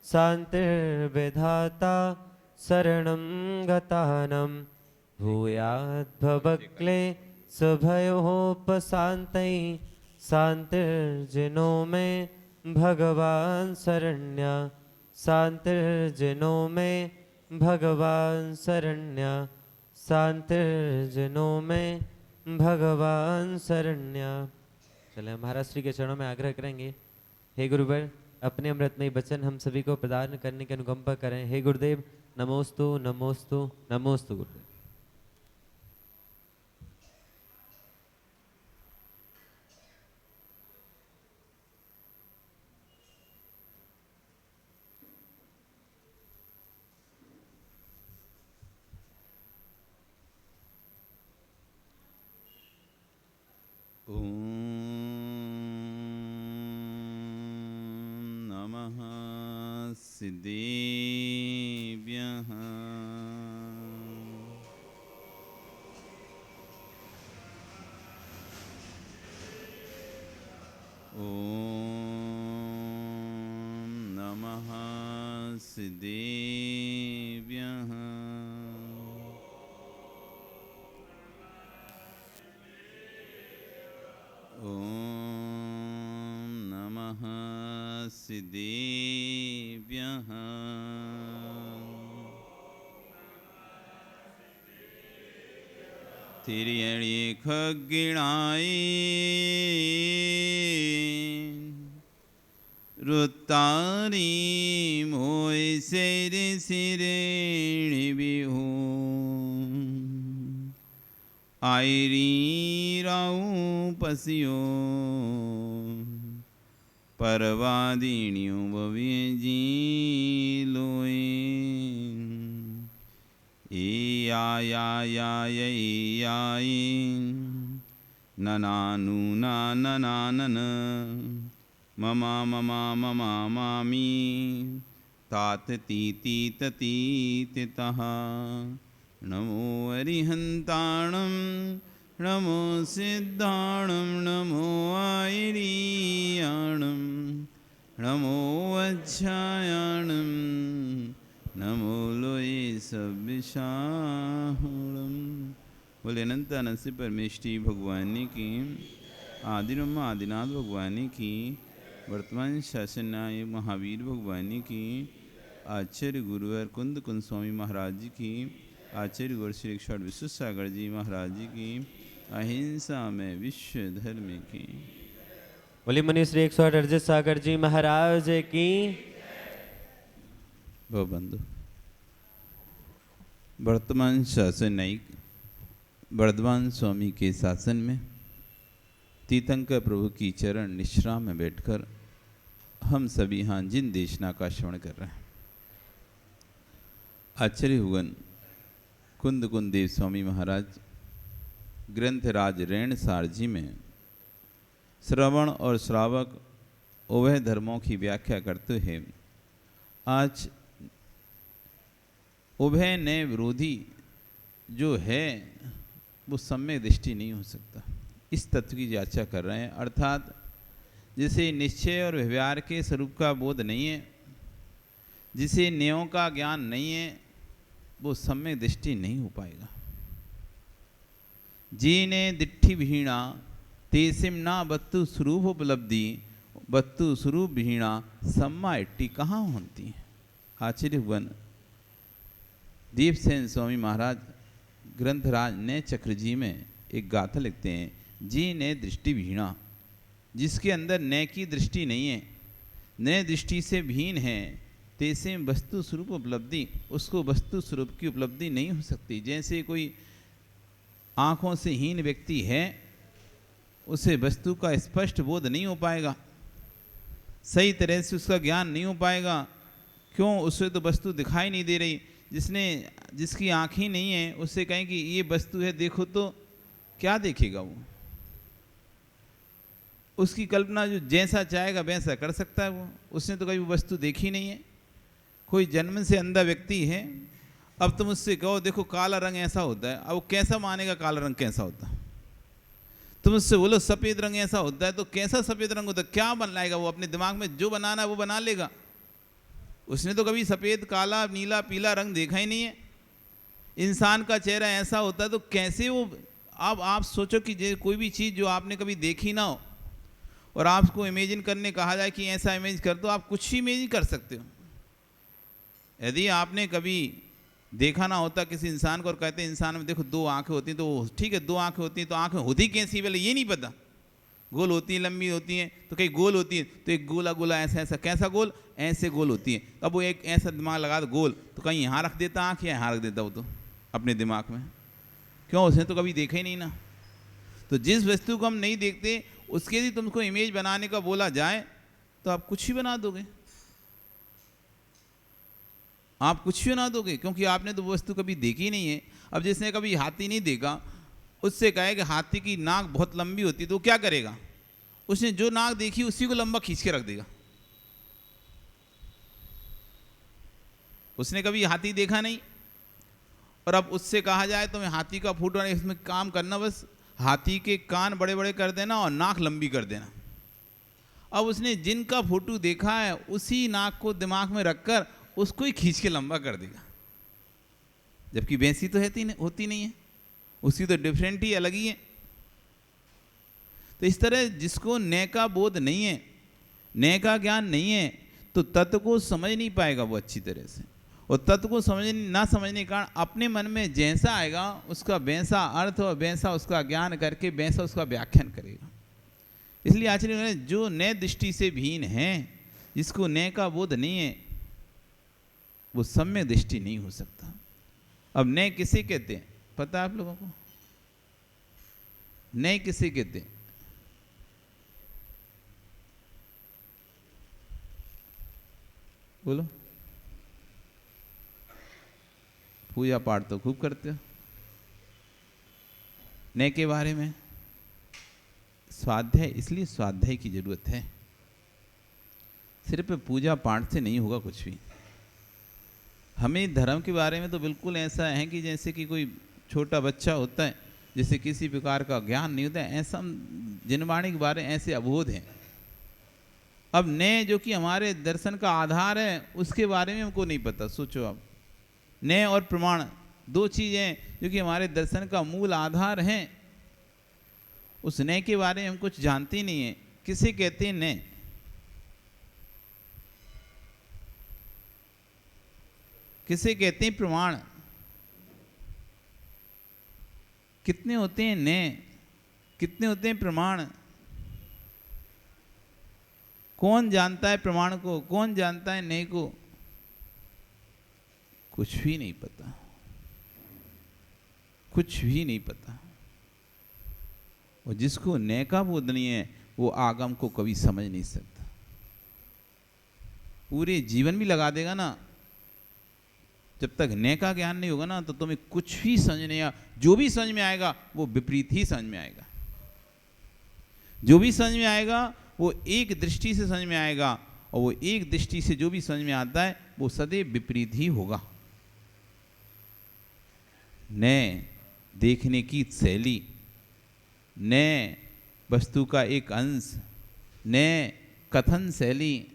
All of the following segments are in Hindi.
शान्तिर्विधाता शरणं गतानां भूयाद्भवक्ले सभयोपशान्तये शान्तिर्जिनो मे भगवान् शरण्य शान्तिर्जिनो मे भगवान् शरण्य शान्तिर्जिनो मे भगवान शरण्य। चले महाराज श्री के चरणों में आग्रह करेंगे, हे गुरुवर अपने अमृतमयी वचन हम सभी को प्रदान करने की अनुकंपा करें। हे गुरुदेव नमोस्तु नमोस्तु नमोस्तु गुरुदेव। सिद्धेभ्यः ॐ नमः सिद्धेभ्यः सिद्धेभ्यः तिर्यणि खग्गिणाय रुत्तारी मोय सेरे सिरेणि बिहू आयरी राऊ पसियो परवादिन्यो भवेजी लोए याय ननानु ननानन ममा ममा ममा मामी तात तीति ततीतितः नमो अरिहन्ताणं नमो सिद्धाणं नमो आयरीयाणं नमो वज्रायाणं नमो लोये सब्बिशाहुणं। बोले अनंत अनंत परमेष्टि भगवान की, आदिब्रह्म आदिनाथ भगवान की, वर्तमान शासन नायक महावीर भगवान की, आचार्य गुरुवर कुंद कुंद स्वामी महाराज जी की, आचार्य गुरु श्री ईश्वर विश्व सागर जी महाराज जी की, अहिंसा में विश्व धर्म की। बोली मुनि श्री 108 अरजित सागर जी महाराज की। बंधु वर्तमान शासन नायक वर्धमान स्वामी के शासन में तीर्थंकर प्रभु की चरण निश्राम में बैठकर हम सभी यहाँ जिन देशना का श्रवण कर रहे हैं, आचार्य हुगन कुंद कुंद देव स्वामी महाराज ग्रंथराज रेणसार जी में श्रवण और श्रावक उभय धर्मों की व्याख्या करते हैं। आज उभय ने विरोधी जो है वो सम्यक दृष्टि नहीं हो सकता, इस तत्व की चर्चा कर रहे हैं। अर्थात जिसे निश्चय और व्यवहार के स्वरूप का बोध नहीं है, जिसे नियमों का ज्ञान नहीं है, वो सम्यक दृष्टि नहीं हो पाएगा। जीने दिट्ठी भीणा तेसिम ना बत्तु स्वरूप उपलब्धि बत्तु स्वरूप भीणा सम्मा इट्टी कहाँ होती है। आचार्य हुगन दीपसेन स्वामी महाराज ग्रंथराज ने चक्र जी में एक गाथा लिखते हैं, जी ने दृष्टि भीणा, जिसके अंदर न की दृष्टि नहीं है, न दृष्टि से भीन है, तैसे वस्तु स्वरूप उपलब्धि, उसको वस्तु स्वरूप की उपलब्धि नहीं हो सकती। जैसे कोई आँखों से हीन व्यक्ति है, उसे वस्तु का स्पष्ट बोध नहीं हो पाएगा, सही तरह से उसका ज्ञान नहीं हो पाएगा। क्यों? उसे तो वस्तु दिखाई नहीं दे रही। जिसकी आँखें नहीं है उससे कहें कि ये वस्तु है देखो, तो क्या देखेगा वो? उसकी कल्पना जो जैसा चाहेगा वैसा कर सकता है वो, उसने तो कभी वस्तु देखी नहीं है। कोई जन्म से अंधा व्यक्ति है, अब तुम उससे कहो देखो काला रंग ऐसा होता है, अब वो कैसा मानेगा काला रंग कैसा होता है? तुम उससे बोलो सफ़ेद रंग ऐसा होता है, तो कैसा सफ़ेद रंग होता है, क्या बन लाएगा वो? अपने दिमाग में जो बनाना है वो बना लेगा। उसने तो कभी सफ़ेद, काला, नीला, पीला रंग देखा ही नहीं है। इंसान का चेहरा ऐसा होता है, तो कैसे वो? अब आप सोचो कि कोई भी चीज़ जो आपने कभी देखी ना हो और आपको इमेजिन करने कहा जाए कि ऐसा इमेज कर दो, आप कुछ ही इमेजिन कर सकते हो। यदि आपने कभी देखा ना होता किसी इंसान को और कहते हैं इंसान में देखो 2 आंखें होती हैं, तो ठीक है 2 आंखें होती हैं, तो आंखें होती कैसी पहले ये नहीं पता। गोल होती हैं, लंबी होती हैं, तो कहीं गोल होती है, तो एक गोला गोला ऐसा ऐसा, कैसा गोल? ऐसे गोल होती है। अब वो एक ऐसा दिमाग लगा दो गोल, तो कहीं यहाँ रख देता आँख या यहाँ रख देता वो तो अपने दिमाग में। क्यों? उसने तो कभी देखा ही नहीं ना। तो जिस वस्तु को हम नहीं देखते उसके यदि तुमको इमेज बनाने का बोला जाए तो आप कुछ ही बना दोगे, आप कुछ भी बना दोगे, क्योंकि आपने तो वो वस्तु कभी देखी नहीं है। अब जिसने कभी हाथी नहीं देखा, उससे कहे कि हाथी की नाक बहुत लंबी होती है, तो वो क्या करेगा? उसने जो नाक देखी उसी को लंबा खींच के रख देगा। उसने कभी हाथी देखा नहीं, और अब उससे कहा जाए तो मैं हाथी का फोटो, इसमें काम करना बस हाथी के कान बड़े बड़े कर देना और नाक लंबी कर देना। अब उसने जिनका फोटो देखा है उसी नाक को दिमाग में रखकर उसको ही खींच के लंबा कर देगा, जबकि वैसी तो होती नहीं है, उसकी तो डिफरेंट ही अलग ही है। तो इस तरह जिसको नए का बोध नहीं है, नए का ज्ञान नहीं है, तो तत्व को समझ नहीं पाएगा वो अच्छी तरह से। और तत्व को ना समझने के कारण अपने मन में जैसा आएगा उसका वैसा अर्थ और वैसा उसका ज्ञान करके वैसा उसका व्याख्यान करेगा। इसलिए आचार्य ने जो नए दृष्टि से भीन है, जिसको नए का बोध नहीं है, वो सम्यक दृष्टि नहीं हो सकता। अब नए किसे कहते हैं पता है आप लोगों को? नए किसे कहते हैं? बोलो। पूजा पाठ तो खूब करते हो, नए के बारे में स्वाध्याय, इसलिए स्वाध्याय की जरूरत है। सिर्फ पूजा पाठ से नहीं होगा कुछ भी। हमें धर्म के बारे में तो बिल्कुल ऐसा है कि जैसे कि कोई छोटा बच्चा होता है, जैसे किसी प्रकार का ज्ञान नहीं होता है, ऐसा जिनवाणी के बारे में ऐसे अबोध हैं। अब नए जो कि हमारे दर्शन का आधार है उसके बारे में हमको नहीं पता। सोचो आप, नए और प्रमाण 2 चीज़ें जो कि हमारे दर्शन का मूल आधार हैं, उस नए के बारे में हम कुछ जानते ही नहीं है। किसे कहते हैं नए? किसे कहते हैं प्रमाण? कितने होते हैं नए, कितने होते हैं प्रमाण? कौन जानता है प्रमाण को, कौन जानता है नए को? कुछ भी नहीं पता, कुछ भी नहीं पता। और जिसको नए का बोध नहीं है वो आगम को कभी समझ नहीं सकता। पूरे जीवन भी लगा देगा ना, जब तक नए का ज्ञान नहीं होगा ना, तो तुम्हें कुछ भी समझ नहीं आएगा। जो भी समझ में आएगा वो विपरीत ही समझ में आएगा। जो भी समझ में आएगा वो एक दृष्टि से समझ में आएगा, और वो एक दृष्टि से जो भी समझ में आता है वो सदैव विपरीत ही होगा। नए देखने की शैली, नए वस्तु का एक अंश, नए कथन शैली,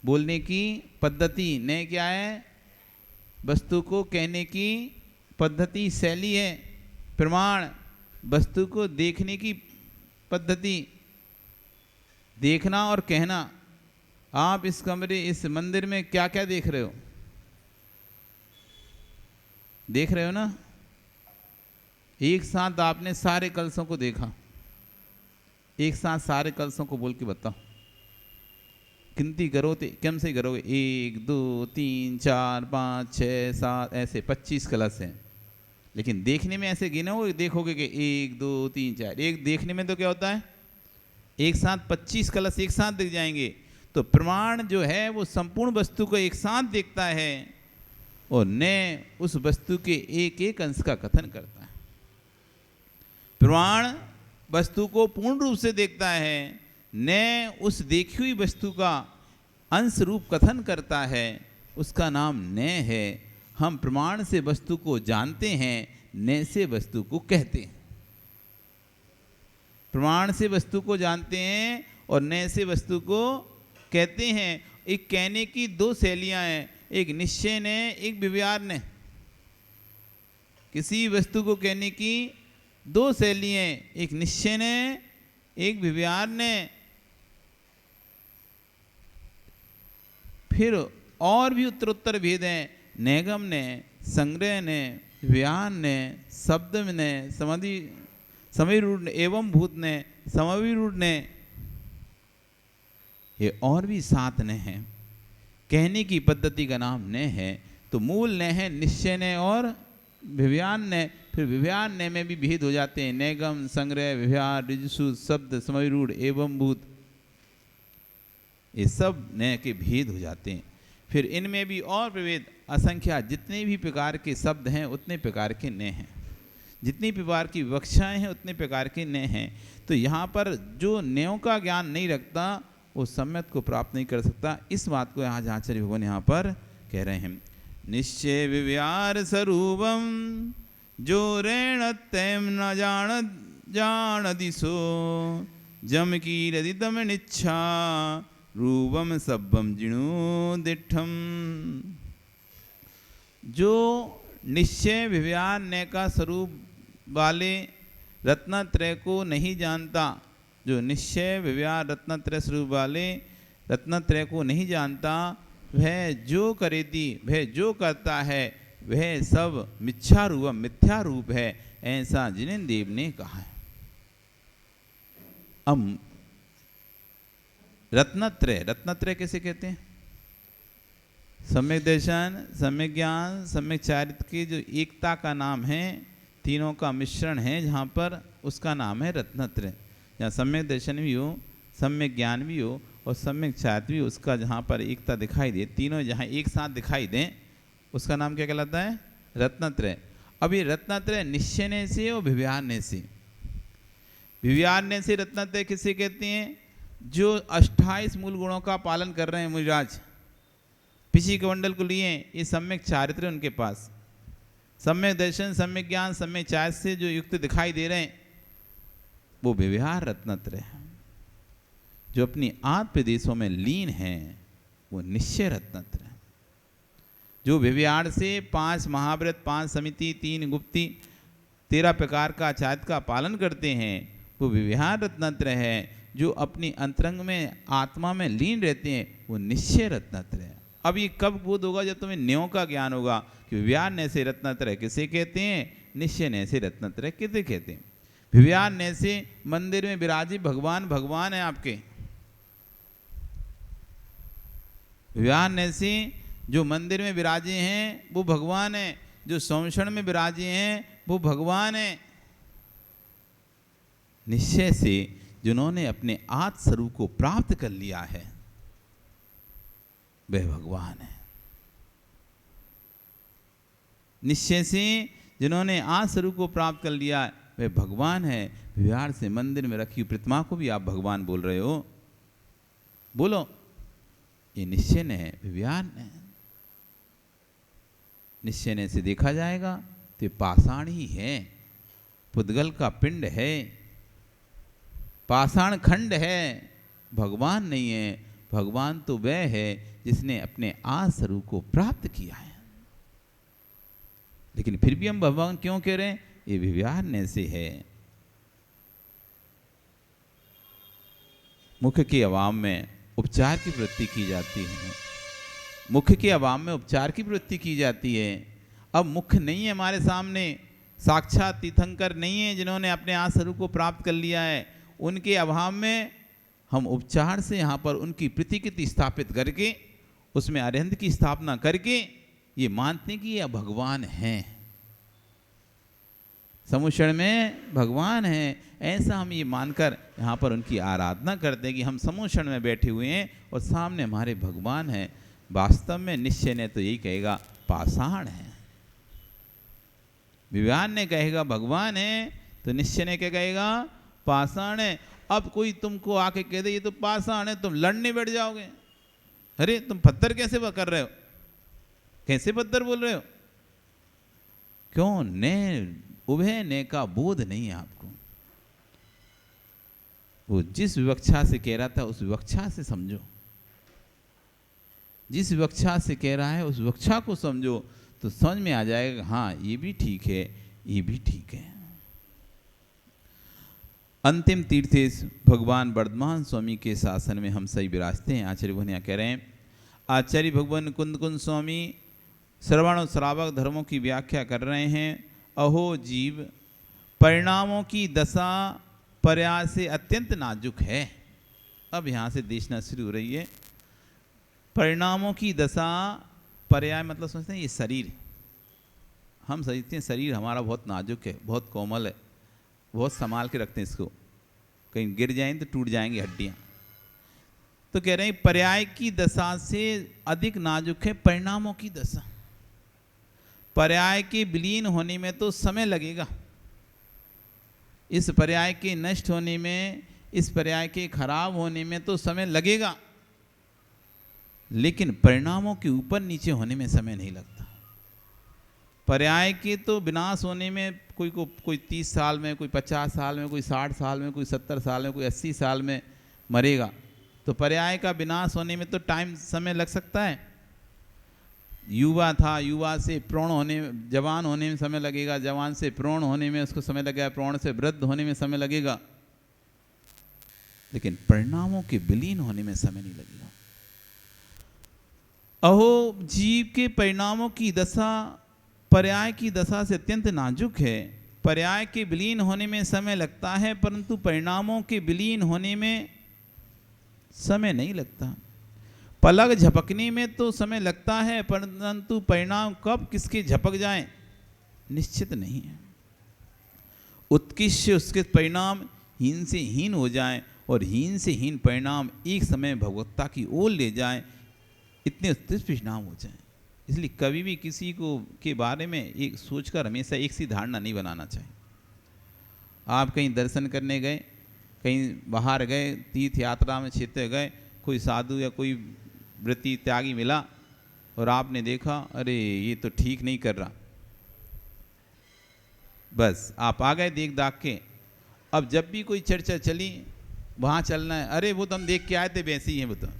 बोलने की पद्धति। नए क्या है? वस्तु को कहने की पद्धति, शैली है। प्रमाण वस्तु को देखने की पद्धति, देखना और कहना। आप इस कमरे, इस मंदिर में क्या क्या देख रहे हो? देख रहे हो ना? एक साथ आपने सारे कलशों को देखा, एक साथ सारे कलशों को बोल के बताओ, गिनती करो तो कम से करोगे 1 2 3 4 5 6 7, ऐसे 25 कलश हैं। लेकिन देखने में ऐसे गिनोगे, देखोगे कि 1 2 3 4। एक देखने में तो क्या होता है, एक साथ 25 कलश एक साथ दिख जाएंगे। तो प्रमाण जो है वो संपूर्ण वस्तु को एक साथ देखता है और नए उस वस्तु के एक एक अंश का कथन करता है। प्रमाण वस्तु को पूर्ण रूप से देखता है, नए उस देखी हुई वस्तु का अंश रूप कथन करता है, उसका नाम नए है। हम प्रमाण से वस्तु को जानते हैं, न से वस्तु को कहते हैं। प्रमाण से वस्तु को जानते हैं और न से वस्तु को कहते हैं। एक कहने की दो शैलियां हैं, एक निश्चय ने, एक व्यवहार ने। किसी वस्तु को कहने की दो शैलियां, एक निश्चय ने, एक व्यवहार ने। फिर और भी उत्तरोत्तर भेद हैं, नैगम ने, संग्रह ने, व्यवहार ने, शब्द ने, समाधि समयरूढ़ ने, एवं भूत ने, समविरूढ़ ने, ये और भी 7 ने हैं। कहने की पद्धति का नाम ने है। तो मूल ने है निश्चय ने और व्यवहार ने। फिर व्यवहार ने में भी भेद हो जाते हैं, नैगम, संग्रह, व्यवहार, ऋजुषु, शब्द, समयरूढ़, एवं भूत, ये सब ने के भेद हो जाते हैं। फिर इनमें भी और प्रभेद असंख्या, जितने भी प्रकार के शब्द हैं उतने प्रकार के ने हैं, जितनी प्रकार की विवक्षाएं हैं उतने प्रकार के ने हैं। तो यहाँ पर जो न्यों का ज्ञान नहीं रखता वो सम्यक को प्राप्त नहीं कर सकता। इस बात को यहाँ आचार्य भगवान यहाँ पर कह रहे हैं। निश्चय व्यवहार स्वरूपम जो ऋण तैम न जान दिशो जम की रदितम निच्छा रूपम सब्बम जिणु दिठम। जो निश्चय व्यवहार ने का स्वरूप वाले रत्नत्रय को नहीं जानता, जो निश्चय व्यवहार रत्नत्रय स्वरूप वाले रत्नत्रय को नहीं जानता, वह जो करेती, वह जो करता है वह सब मिथ्या रूपम, मिथ्या रूप है, ऐसा जिनेन्द्र देव ने कहा है। अब रत्नत्रय, रत्नत्रय कैसे कहते हैं? सम्यक दर्शन, सम्यक ज्ञान, सम्यक चारित्र की जो एकता का नाम है, तीनों का मिश्रण है, जहाँ पर उसका नाम है रत्नत्रय। जहाँ सम्यक दर्शन भी हो, सम्यक ज्ञान भी हो और सम्यक चारित्र भी, उसका जहाँ पर एकता दिखाई दे, तीनों जहाँ एक साथ दिखाई दें, उसका नाम क्या कहलाता है? रत्नत्रय। अब ये रत्नत्रय निश्चय से और व्यवहार से, व्यवहार से रत्नत्रय किसे कहते हैं? जो 28 मूल गुणों का पालन कर रहे हैं मुनिराज, पिछी कमंडल को लिए, ये सम्यक चारित्र उनके पास, सम्यक दर्शन, सम्यक ज्ञान, सम्यक चारित्र से जो युक्त दिखाई दे रहे हैं, वो व्यवहार रत्नत्रय है। जो अपनी आत्म प्रदेशों में लीन है वो निश्चय रत्नत्रय है। जो व्यवहार से 5 महाव्रत, 5 समिति, 3 गुप्ती, 13 प्रकार का चारित्र का पालन करते हैं, वो व्यवहार रत्नत्रय है। जो अपनी अंतरंग में आत्मा में लीन रहते हैं वो निश्चय रत्नत्रय है। अब ये कब बोध होगा? जब तुम्हें न्यों का ज्ञान होगा कि व्यवहार ने से रत्नत्रय किसे कहते हैं, निश्चय ने से रत्नत्रय किसे कहते हैं। व्यवहार ने से मंदिर में विराजी भगवान, भगवान है आपके। व्यवहार ने से जो मंदिर में विराजे हैं वो भगवान है, जो संवरण में विराजे हैं वो भगवान है। निश्चय से जिन्होंने अपने आत्म स्वरूप को प्राप्त कर लिया है वह भगवान है। निश्चय से जिन्होंने आत्म स्वरूप को प्राप्त कर लिया वह भगवान है। व्यवहार से मंदिर में रखी प्रतिमा को भी आप भगवान बोल रहे हो, बोलो। ये निश्चय ने है, व्यवहार ने है। निश्चय ने से देखा जाएगा तो ये पाषाण ही है, पुद्गल का पिंड है, पाषाण खंड है, भगवान नहीं है। भगवान तो वह है जिसने अपने आत्म स्वरूप को प्राप्त किया है। लेकिन फिर भी हम भगवान क्यों कह रहे हैं? ये व्यवहार ने से है। मुख के अवाम में उपचार की प्रवृत्ति की जाती है, मुख के अवाम में उपचार की प्रवृत्ति की जाती है। अब मुख नहीं है हमारे सामने, साक्षात तीर्थंकर नहीं है जिन्होंने अपने आत्म स्वरूप को प्राप्त कर लिया है, उनके अभाव में हम उपचार से यहाँ पर उनकी प्रतिकृति स्थापित करके उसमें अरिहंत की स्थापना करके ये मानते हैं कि ये भगवान हैं, समुषण में भगवान हैं। ऐसा हम ये मानकर यहाँ पर उनकी आराधना करते हैं कि हम समुषण में बैठे हुए हैं और सामने हमारे भगवान हैं। वास्तव में निश्चय ने तो यही कहेगा पाषाण है, व्यवहार ने कहेगा भगवान है, तो निश्चय ने क्या कहेगा? पाषाण है। अब कोई तुमको आके कह दे ये तो पाषाण है, तुम लड़ने बैठ जाओगे। अरे तुम पत्थर कैसे कर रहे हो, कैसे पत्थर बोल रहे हो? क्यों? ने उभय ने का बोध नहीं है आपको। वो जिस विवक्षा से कह रहा था उस विवक्षा से समझो, जिस विवक्षा से कह रहा है उस विवक्षा को समझो, तो समझ में आ जाएगा हाँ ये भी ठीक है, ये भी ठीक है। अंतिम तीर्थेश भगवान वर्धमान स्वामी के शासन में हम सही विराजते हैं। आचार्य भगवान यहाँ कह रहे हैं, आचार्य भगवान कुंद कुंद स्वामी श्रवण और श्रावक धर्मों की व्याख्या कर रहे हैं। अहो जीव, परिणामों की दशा पर्याय से अत्यंत नाजुक है। अब यहाँ से देशना शुरू हो रही है। परिणामों की दशा, पर्याय मतलब समझते हैं ये शरीर, हम समझते हैं शरीर हमारा बहुत नाजुक है, बहुत कोमल है, बहुत संभाल के रखते हैं इसको, कहीं गिर जाएं तो टूट जाएंगी हड्डियाँ। तो कह रहे हैं पर्याय की दशा से अधिक नाजुक है परिणामों की दशा। पर्याय के विलीन होने में तो समय लगेगा, इस पर्याय के नष्ट होने में, इस पर्याय के खराब होने में तो समय लगेगा, लेकिन परिणामों के ऊपर नीचे होने में समय नहीं लगता। पर्याय के तो विनाश होने में कोई 30 साल में, कोई 50 साल में, कोई 60 साल में, कोई 70 साल में, कोई 80 साल में मरेगा। तो पर्याय का विनाश होने में तो टाइम समय लग सकता है। युवा था, युवा से प्रौढ़ होने, जवान होने में समय लगेगा, जवान से प्रौढ़ होने में उसको समय लगेगा, प्रौढ़ से वृद्ध होने में समय लगेगा, लेकिन परिणामों के विलीन होने में समय नहीं लगेगा। अहो जीव के परिणामों की दशा पर्याय की दशा से अत्यंत नाजुक है। पर्याय के विलीन होने में समय लगता है, परंतु परिणामों के विलीन होने में समय नहीं लगता। पलक झपकने में तो समय लगता है, परंतु परिणाम कब किसके झपक जाएं निश्चित नहीं है। उत्कृष्ट उसके परिणाम हीन से हीन हो जाएं और हीन से हीन परिणाम एक समय भगवत्ता की ओर ले जाएं, इतने उत्कृष्ट परिणाम हो जाएं। इसलिए कभी भी किसी को के बारे में एक सोचकर हमेशा एक सी धारणा नहीं बनाना चाहिए। आप कहीं दर्शन करने गए, कहीं बाहर गए, तीर्थ यात्रा में क्षेत्र गए, कोई साधु या कोई व्रती त्यागी मिला और आपने देखा अरे ये तो ठीक नहीं कर रहा, बस आप आ गए देख दाख के। अब जब भी कोई चर्चा चली वहाँ चलना है, अरे वो तो हम देख के आए थे वैसे ही हैं बता।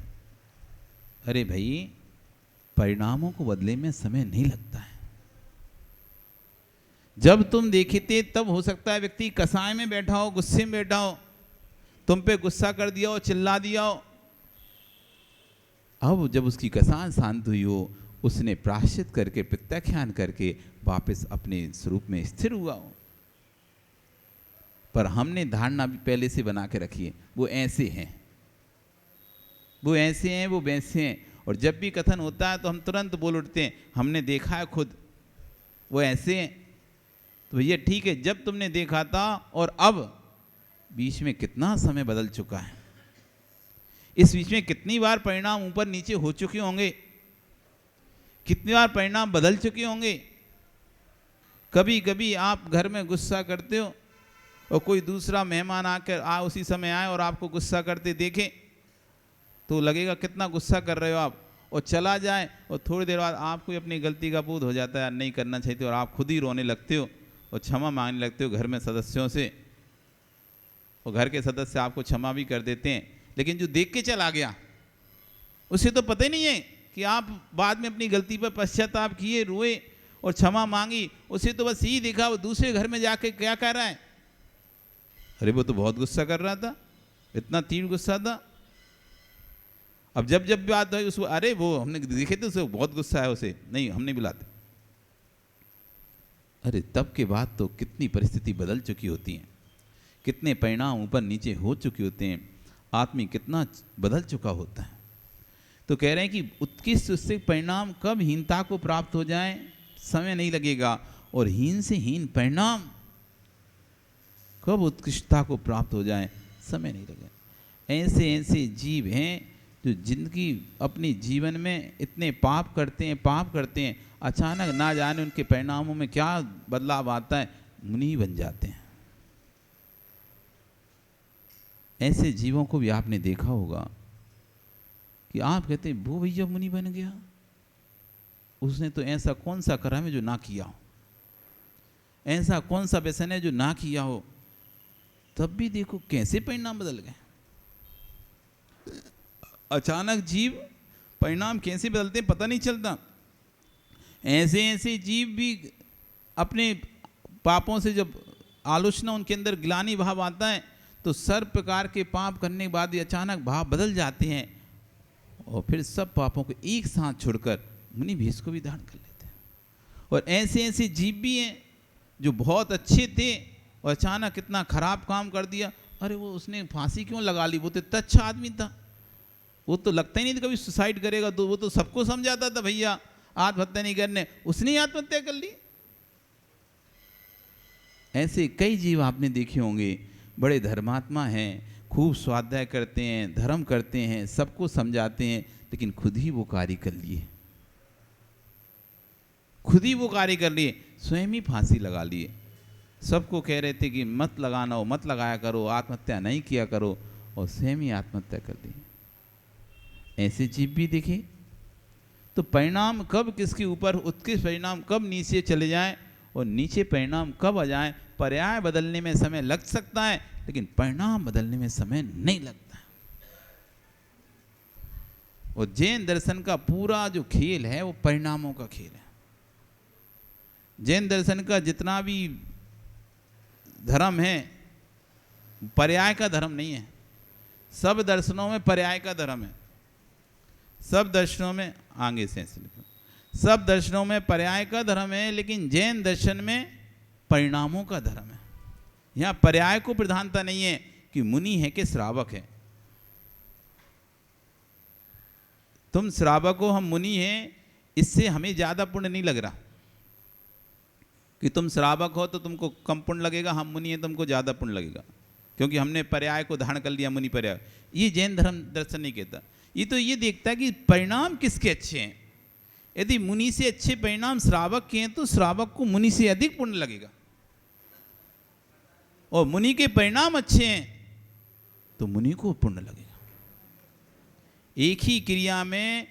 अरे भाई परिणामों को बदले में समय नहीं लगता है। जब तुम देखे थे तब हो सकता है व्यक्ति कसाय में बैठा हो, गुस्से में बैठा हो, तुम पे गुस्सा कर दिया हो, चिल्ला दिया हो। अब जब उसकी कसाय शांत हुई हो, उसने प्रायश्चित करके प्रत्याख्यान करके वापस अपने स्वरूप में स्थिर हुआ हो। पर हमने धारणा भी पहले से बना के रखी है, वो ऐसे हैं, वो ऐसे हैं, वो वैसे हैं। और जब भी कथन होता है तो हम तुरंत बोल उठते हैं हमने देखा है खुद, वो ऐसे हैं। तो भैया ठीक है, जब तुमने देखा था और अब बीच में कितना समय बदल चुका है, इस बीच में कितनी बार परिणाम ऊपर नीचे हो चुके होंगे, कितनी बार परिणाम बदल चुके होंगे। कभी कभी आप घर में गुस्सा करते हो और कोई दूसरा मेहमान आकर उसी समय आए और आपको गुस्सा करते देखे तो लगेगा कितना गुस्सा कर रहे हो आप, और चला जाए और थोड़ी देर बाद आपको अपनी गलती का बोध हो जाता है, नहीं करना चाहिए, और आप खुद ही रोने लगते हो और क्षमा मांगने लगते हो घर में सदस्यों से, और घर के सदस्य आपको क्षमा भी कर देते हैं। लेकिन जो देख के चला गया उसे तो पता ही नहीं है कि आप बाद में अपनी गलती पर पश्चाताप किए, रोए और क्षमा मांगी। उसे तो बस यही देखा वो दूसरे घर में जाके क्या कह रहा है, अरे वो तो बहुत गुस्सा कर रहा था, इतना तीव्र गुस्सा था। अब जब जब बात हुई उसको, अरे वो हमने देखे थे उसे बहुत गुस्सा है, उसे नहीं हम नहीं बुलाते। अरे तब के बाद तो कितनी परिस्थिति बदल चुकी होती है, कितने परिणाम ऊपर नीचे हो चुके होते हैं, आदमी कितना बदल चुका होता है। तो कह रहे हैं कि उत्कृष्ट उससे परिणाम कब हीनता को प्राप्त हो जाए समय नहीं लगेगा, और हीन से हीन परिणाम कब उत्कृष्टता को प्राप्त हो जाए समय नहीं लगेगा। ऐसे ऐसे जीव हैं जो जिंदगी अपनी जीवन में इतने पाप करते हैं, अचानक ना जाने उनके परिणामों में क्या बदलाव आता है, मुनि बन जाते हैं। ऐसे जीवों को भी आपने देखा होगा कि आप कहते हैं वो भैया मुनि बन गया, उसने तो ऐसा कौन सा कर्म है जो ना किया हो। ऐसा कौन सा व्यसन है जो ना किया हो, तब भी देखो कैसे परिणाम बदल गए। अचानक जीव परिणाम कैसे बदलते हैं पता नहीं चलता। ऐसे ऐसे जीव भी अपने पापों से जब आलोचना, उनके अंदर ग्लानि भाव आता है, तो सर्व प्रकार के पाप करने के बाद ये अचानक भाव बदल जाते हैं और फिर सब पापों को एक साथ छोड़कर मुनि भेष को भी धारण कर लेते हैं। और ऐसे ऐसे जीव भी हैं जो बहुत अच्छे थे और अचानक इतना खराब काम कर दिया। अरे वो उसने फांसी क्यों लगा ली, वो तो इतना अच्छा आदमी था, वो तो लगता ही नहीं था कभी सुसाइड करेगा, तो वो तो सबको समझाता था भैया आत्महत्या नहीं करने, उसने ही आत्महत्या कर ली। ऐसे कई जीव आपने देखे होंगे, बड़े धर्मात्मा हैं, खूब स्वाध्याय करते हैं, धर्म करते हैं, सबको समझाते हैं, लेकिन खुद ही वो कार्य कर लिए, खुद ही वो कार्य कर लिए, स्वयं ही फांसी लगा लिए। सबको कह रहे थे कि मत लगाना हो, मत लगाया करो, आत्महत्या नहीं किया करो, और स्वयं ही आत्महत्या कर ली। ऐसे जीव भी देखे। तो परिणाम कब किसके ऊपर, उत्कृष्ट परिणाम कब नीचे चले जाएं और नीचे परिणाम कब आ जाएं, पर्याय बदलने में समय लग सकता है, लेकिन परिणाम बदलने में समय नहीं लगता। और जैन दर्शन का पूरा जो खेल है वो परिणामों का खेल है। जैन दर्शन का जितना भी धर्म है पर्याय का धर्म नहीं है। सब दर्शनों में पर्याय का धर्म है। सब दर्शनों में आगे से सब दर्शनों में पर्याय का धर्म है, लेकिन जैन दर्शन में परिणामों का धर्म है। यहाँ पर्याय को प्रधानता नहीं है कि मुनि है कि श्रावक है। तुम श्रावक हो, हम मुनि हैं, इससे हमें ज्यादा पुण्य नहीं लग रहा। कि तुम श्रावक हो तो तुमको कम पुण्य लगेगा, हम मुनि हैं तुमको ज्यादा पुण्य लगेगा, क्योंकि हमने पर्याय को धारण कर लिया, मुनि पर्याय। ये जैन धर्म दर्शन नहीं कहता। ये तो ये देखता है कि परिणाम किसके अच्छे हैं। यदि मुनि से अच्छे परिणाम श्रावक के हैं तो श्रावक को मुनि से अधिक पुण्य लगेगा, और मुनि के परिणाम अच्छे हैं तो मुनि को पुण्य लगेगा। एक ही क्रिया में,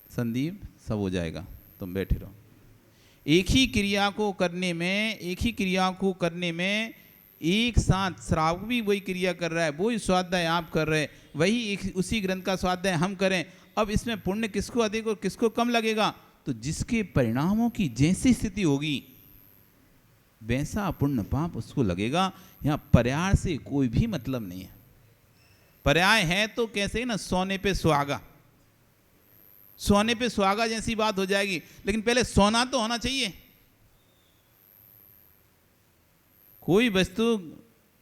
संदीप सब हो जाएगा, तुम बैठे रहो। एक ही क्रिया को करने में एक साथ श्रावक भी वही क्रिया कर रहा है, वही स्वाध्याय आप कर रहे हैं, वही उसी ग्रंथ का स्वाध्याय हम करें। अब इसमें पुण्य किसको अधिक और किसको कम लगेगा? तो जिसके परिणामों की जैसी स्थिति होगी वैसा पुण्य पाप उसको लगेगा। यहाँ पर्याय से कोई भी मतलब नहीं है। पर्याय है तो कैसे ना, सोने पे सुहागा, सोने पे सुहागा जैसी बात हो जाएगी, लेकिन पहले सोना तो होना चाहिए। कोई वस्तु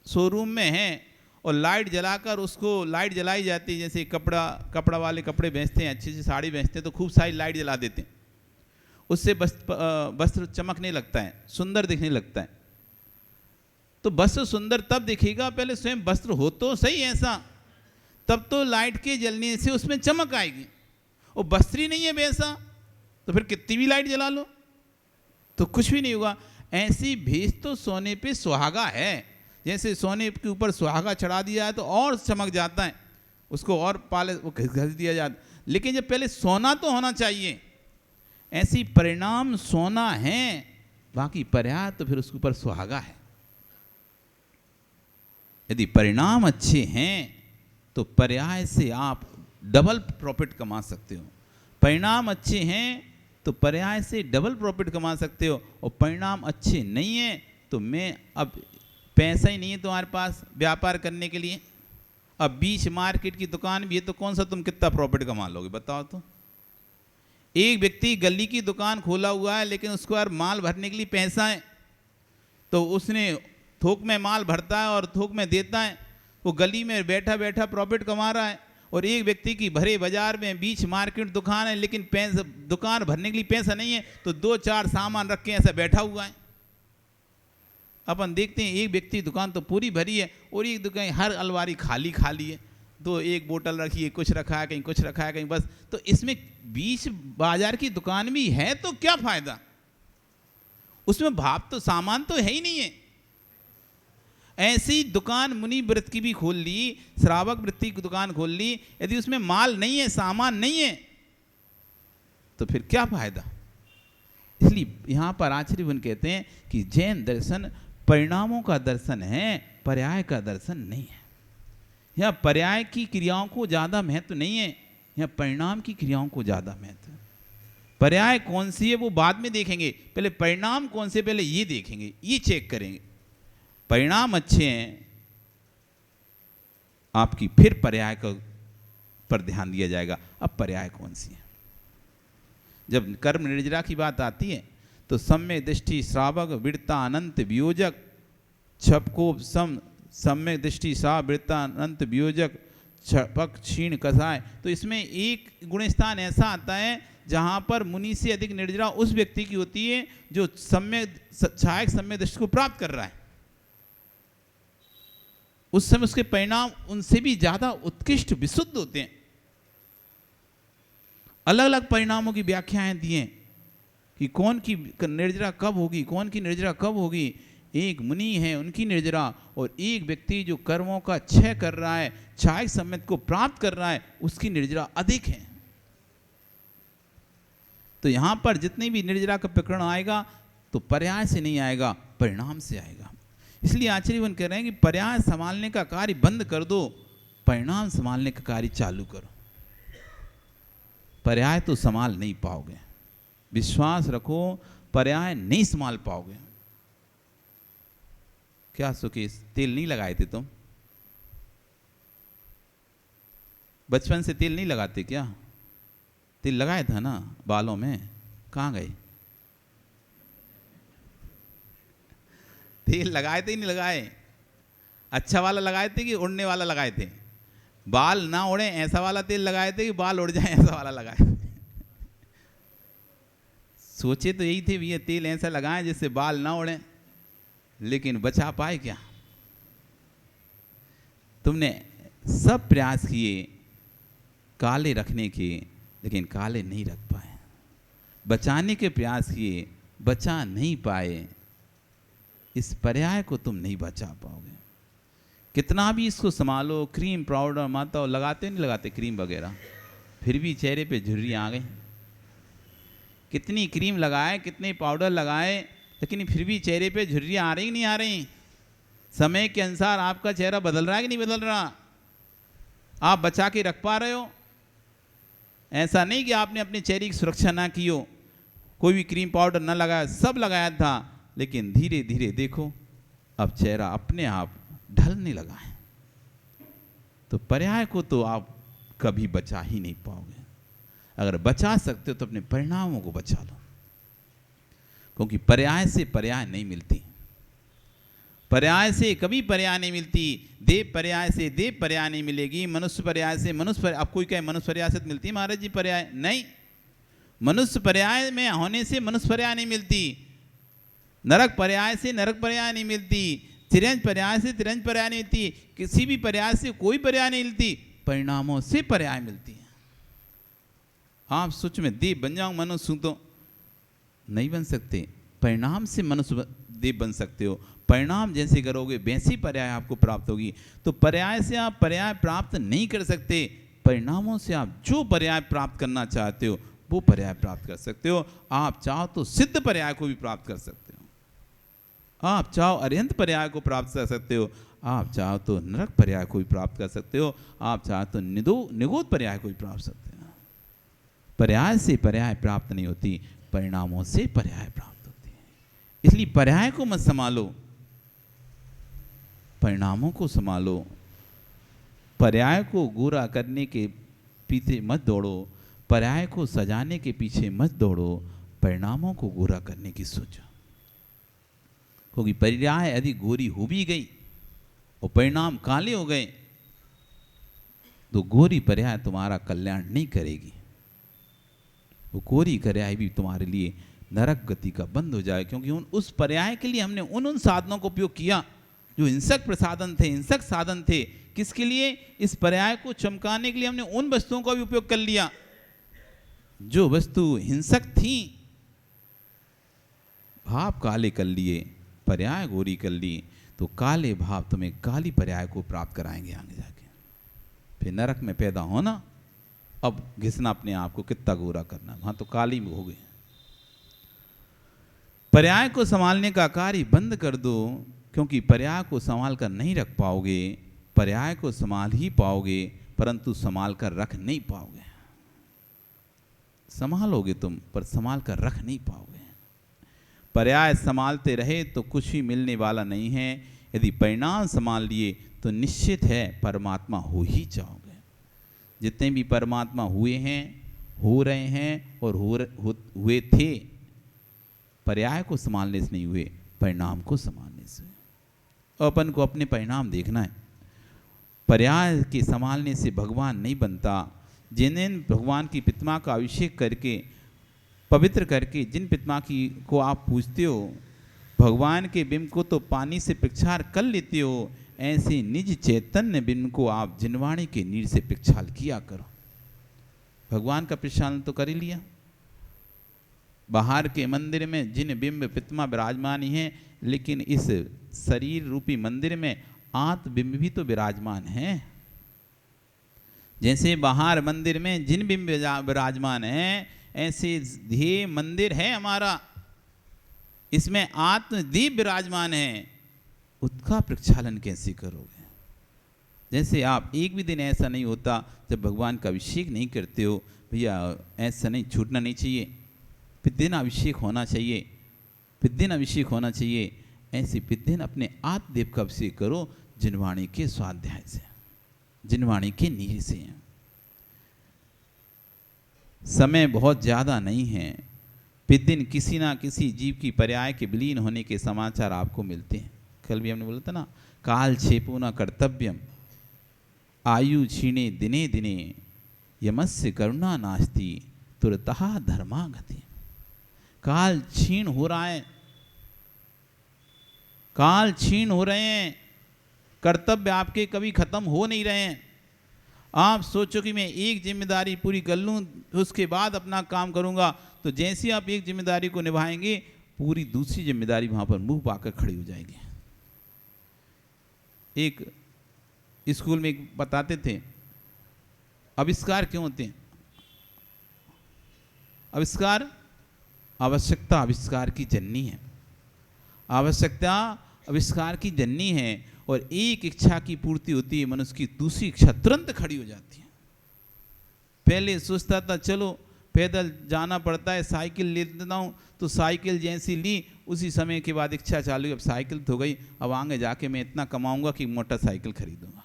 शोरूम में है और लाइट जलाकर उसको लाइट जलाई जाती है, जैसे कपड़ा वाले कपड़े बेचते हैं, अच्छी सी साड़ी बेचते हैं तो खूब सारी लाइट जला देते हैं, उससे वस्त्र चमकने लगता है, सुंदर दिखने लगता है। तो वस्त्र सुंदर तब दिखेगा पहले स्वयं वस्त्र हो तो सही ऐसा, तब तो लाइट के जलने से उसमें चमक आएगी। और वस्त्र ही नहीं है वैसा तो फिर कितनी भी लाइट जला लो तो कुछ भी नहीं होगा। ऐसी भेष तो सोने पे सुहागा है, जैसे सोने के ऊपर सुहागा चढ़ा दिया है तो और चमक जाता है, उसको और पाले वो घस दिया जाता, लेकिन जब पहले सोना तो होना चाहिए। ऐसी परिणाम सोना है, बाकी पर्याय तो फिर उसके ऊपर सुहागा है। यदि परिणाम अच्छे हैं तो पर्याय से आप डबल प्रॉफिट कमा सकते हो। परिणाम अच्छे हैं तो पर्याय से डबल प्रॉफिट कमा सकते हो, और परिणाम अच्छे नहीं है तो मैं अब पैसा ही नहीं है तुम्हारे पास व्यापार करने के लिए, अब बीच मार्केट की दुकान भी है तो कौन सा तुम कितना प्रॉफिट कमा लोगे बताओ तो। एक व्यक्ति गली की दुकान खोला हुआ है लेकिन उसको यार माल भरने के लिए पैसा है, तो उसने थोक में माल भरता है और थोक में देता है, वो गली में बैठा बैठा प्रॉफिट कमा रहा है। और एक व्यक्ति की भरे बाजार में बीच मार्केट दुकान है लेकिन पैसा दुकान भरने के लिए पैसा नहीं है, तो 2-4 सामान रख के ऐसा बैठा हुआ है। अपन देखते हैं एक व्यक्ति दुकान तो पूरी भरी है और एक दुकान हर अलमारी खाली खाली है, तो एक बोतल रखी है, कुछ रखा है कहीं, कुछ रखा है कहीं, बस। तो इसमें बीच बाजार की दुकान भी है तो क्या फायदा, उसमें भाव तो सामान तो है ही नहीं है। ऐसी दुकान मुनि व्रत की भी खोल ली, श्रावक वृत्ति की दुकान खोल ली, यदि उसमें माल नहीं है, सामान नहीं है, तो फिर क्या फायदा। इसलिए यहाँ पर आचार्यवन कहते हैं कि जैन दर्शन परिणामों का दर्शन है, पर्याय का दर्शन नहीं है। यहाँ पर्याय की क्रियाओं को ज़्यादा महत्व नहीं है, यहाँ परिणाम की क्रियाओं को ज़्यादा महत्व है। पर्याय कौन सी है वो बाद में देखेंगे, पहले परिणाम कौन से पहले ये देखेंगे, ये चेक करेंगे। परिणाम अच्छे हैं आपकी, फिर पर्याय का पर ध्यान दिया जाएगा। अब पर्याय कौन सी है? जब कर्म निर्जरा की बात आती है तो सम्यक दृष्टि श्रावक विड़ता अनंत वियोजक, छपको सम्यक दृष्टि श्राव विड़ता अनंत वियोजक, छपक क्षीण कसाय। तो इसमें एक गुणस्थान ऐसा आता है जहां पर मुनि से अधिक निर्जरा उस व्यक्ति की होती है जो सम्यक छायक सम्यक दृष्टि को प्राप्त कर रहा है। उस समय उसके परिणाम उनसे भी ज्यादा उत्कृष्ट विशुद्ध होते हैं। अलग अलग परिणामों की व्याख्याएं दी हैं कि कौन की निर्जरा कब होगी, कौन की निर्जरा कब होगी। एक मुनि है उनकी निर्जरा, और एक व्यक्ति जो कर्मों का क्षय कर रहा है, छायक सम्यक को प्राप्त कर रहा है, उसकी निर्जरा अधिक है। तो यहां पर जितनी भी निर्जरा का प्रकरण आएगा तो पर्याय से नहीं आएगा, परिणाम से आएगा। इसलिए आचार्यवन कह रहे हैं कि पर्याय संभालने का कार्य बंद कर दो, परिणाम संभालने का कार्य चालू करो। पर्याय तो संभाल नहीं पाओगे, विश्वास रखो, पर्याय नहीं संभाल पाओगे। क्या सुकेश, तेल नहीं लगाए थे तुम? बचपन से तेल नहीं लगाते क्या? तेल लगाया था ना बालों में, कहाँ गए? तेल लगाए थे ही नहीं लगाए? अच्छा वाला लगाए थे कि उड़ने वाला लगाए थे? बाल ना उड़े ऐसा वाला तेल लगाए थे कि बाल उड़ जाए ऐसा वाला लगाए थे? सोचे तो यही थे भी ये तेल ऐसा लगाएं जिससे बाल ना उड़े, लेकिन बचा पाए क्या? तुमने सब प्रयास किए काले रखने के, लेकिन काले नहीं रख पाए। बचाने के प्रयास किए, बचा नहीं पाए। इस पर्याय को तुम नहीं बचा पाओगे। कितना भी इसको संभालो, क्रीम पाउडर माता लगाते नहीं लगाते क्रीम वगैरह, फिर भी चेहरे पे झुर्रियाँ आ गई। कितनी क्रीम लगाए, कितने पाउडर लगाए, लेकिन फिर भी चेहरे पे झुर्रियाँ आ रही कि नहीं आ रही? समय के अनुसार आपका चेहरा बदल रहा है कि नहीं बदल रहा? आप बचा के रख पा रहे हो? ऐसा नहीं कि आपने अपने चेहरे की सुरक्षा ना की हो, कोई भी क्रीम पाउडर ना लगाया, सब लगाया था, लेकिन धीरे धीरे देखो अब चेहरा अपने आप ढलने लगा है। तो पर्याय को तो आप कभी बचा ही नहीं पाओगे। अगर बचा सकते हो तो अपने परिणामों को बचा लो, क्योंकि पर्याय से पर्याय नहीं मिलती, पर्याय से कभी पर्याय नहीं मिलती। देव पर्याय से देव पर्याय नहीं मिलेगी, मनुष्य पर्याय से मनुष्य पर्याय। अब कोई कहे मनुष्य पर्याय से मिलती है महाराज जी पर्याय, नहीं। मनुष्य पर्याय में होने से मनुष्य पर्याय नहीं मिलती, नरक पर्याय से नरक पर्याय नहीं मिलती, तिरंज पर्याय से तिरंज पर्याय नहीं मिलती, किसी भी पर्याय से कोई पर्याय नहीं मिलती, परिणामों से पर्याय मिलती है। आप सोच में देव बन जाओ मनुष्य तो नहीं बन सकते, परिणाम से मनुष्य देव बन सकते हो। परिणाम जैसे करोगे वैसी पर्याय आपको प्राप्त होगी। तो पर्याय से आप पर्याय प्राप्त नहीं कर सकते, परिणामों से आप जो पर्याय प्राप्त करना चाहते हो वो पर्याय प्राप्त कर सकते हो। आप चाहो तो सिद्ध पर्याय को भी प्राप्त कर सकते हो, आप चाहो अरिहंत पर्याय को प्राप्त कर सकते हो, आप चाहो तो नरक पर्याय को भी प्राप्त कर सकते हो, आप चाहो तो निगोद पर्याय को भी प्राप्त कर सकते हो। पर्याय से पर्याय प्राप्त नहीं होती, परिणामों से पर्याय प्राप्त होती है। इसलिए पर्याय को मत संभालो, परिणामों को संभालो। पर्याय को गोरा करने के पीछे मत दौड़ो, पर्याय को सजाने के पीछे मत दौड़ो, परिणामों को गोरा करने की सोचो। क्योंकि पर्याय यदि गोरी हो भी गई और परिणाम काले हो गए तो गोरी पर्याय तुम्हारा कल्याण नहीं करेगी, वो गोरी पर्याय भी तुम्हारे लिए नरक गति का बंद हो जाए। क्योंकि उस पर्याय के लिए हमने उन साधनों का उपयोग किया जो हिंसक प्रसाधन थे, हिंसक साधन थे। किसके लिए? इस पर्याय को चमकाने के लिए हमने उन वस्तुओं का भी उपयोग कर लिया जो वस्तु हिंसक थी। भाव काले कर लिए, पर्याय गोरी कर ली, तो काले भाव तुम्हें काली पर्याय को प्राप्त कराएंगे आगे जाके। फिर नरक में पैदा होना, अब घिसना अपने आप को कितना गोरा करना, वहां तो काली हो गई। पर्याय को संभालने का कार्य बंद कर दो, क्योंकि पर्याय को संभाल कर नहीं रख पाओगे। पर्याय को संभाल ही पाओगे, परंतु संभाल कर रख नहीं पाओगे। संभालोगे तुम, पर संभाल कर रख नहीं पाओगे। पर्याय संभालते रहे तो कुछ भी मिलने वाला नहीं है। यदि परिणाम संभाल लिए तो निश्चित है परमात्मा हो ही जाओगे। जितने भी परमात्मा हुए हैं, हो रहे हैं और हुए थे, पर्याय को संभालने से नहीं हुए, परिणाम को संभालने से। अपन को अपने परिणाम देखना है। पर्याय के संभालने से भगवान नहीं बनता। जिन भगवान की प्रतिमा का अभिषेक करके, पवित्र करके, जिन प्रतिमा की को आप पूजते हो, भगवान के बिंब को तो पानी से प्रक्षाल कर लेते हो, ऐसे निज चैतन्य बिंब को आप जिनवाणी के नीर से प्रक्षाल किया करो। भगवान का प्रक्षालन तो कर ही लिया। बाहर के मंदिर में जिन बिंब प्रतिमा विराजमान है, लेकिन इस शरीर रूपी मंदिर में आत्म बिंब भी तो विराजमान है। जैसे बाहर मंदिर में जिन बिंब विराजमान है, ऐसे ये मंदिर है हमारा, इसमें आत्मदीप विराजमान है। उसका प्रक्षालन कैसे करोगे? जैसे आप एक भी दिन ऐसा नहीं होता जब भगवान का अभिषेक नहीं करते हो। भैया ऐसा नहीं, छूटना नहीं चाहिए, प्रतिदिन अभिषेक होना चाहिए, प्रतिदिन अभिषेक होना चाहिए। ऐसे प्रतिदिन अपने आत्मदेव का अभिषेक करो, जिनवाणी के स्वाध्याय से, जिनवाणी के नीर से। समय बहुत ज़्यादा नहीं है। प्रतिदिन किसी ना किसी जीव की पर्याय के विलीन होने के समाचार आपको मिलते हैं। कल भी हमने बोला था ना, काल क्षेपो न कर्तव्यम आयु क्षीणे दिने दिने यमस्य करुणा नास्ति तुरतः धर्मागति। काल क्षीण हो रहा है, काल क्षीण हो रहे हैं, कर्तव्य आपके कभी खत्म हो नहीं रहे हैं। आप सोचो कि मैं एक जिम्मेदारी पूरी कर लूँ, उसके बाद अपना काम करूँगा, तो जैसे ही आप एक जिम्मेदारी को निभाएंगे, पूरी दूसरी जिम्मेदारी वहाँ पर मुंह पाकर खड़ी हो जाएगी। एक स्कूल में बताते थे, आविष्कार क्यों होते हैं? आविष्कार, आवश्यकता आविष्कार की जननी है। आवश्यकता आविष्कार की जननी है, और एक इच्छा की पूर्ति होती है, मनुष्य की दूसरी इच्छा तुरंत खड़ी हो जाती है। पहले सोचता था चलो पैदल जाना पड़ता है, साइकिल ले लेता हूँ, तो साइकिल जैसी ली, उसी समय के बाद इच्छा चालू हुई, अब साइकिल तो हो गई, अब आगे जाके मैं इतना कमाऊंगा कि मोटरसाइकिल खरीदूंगा।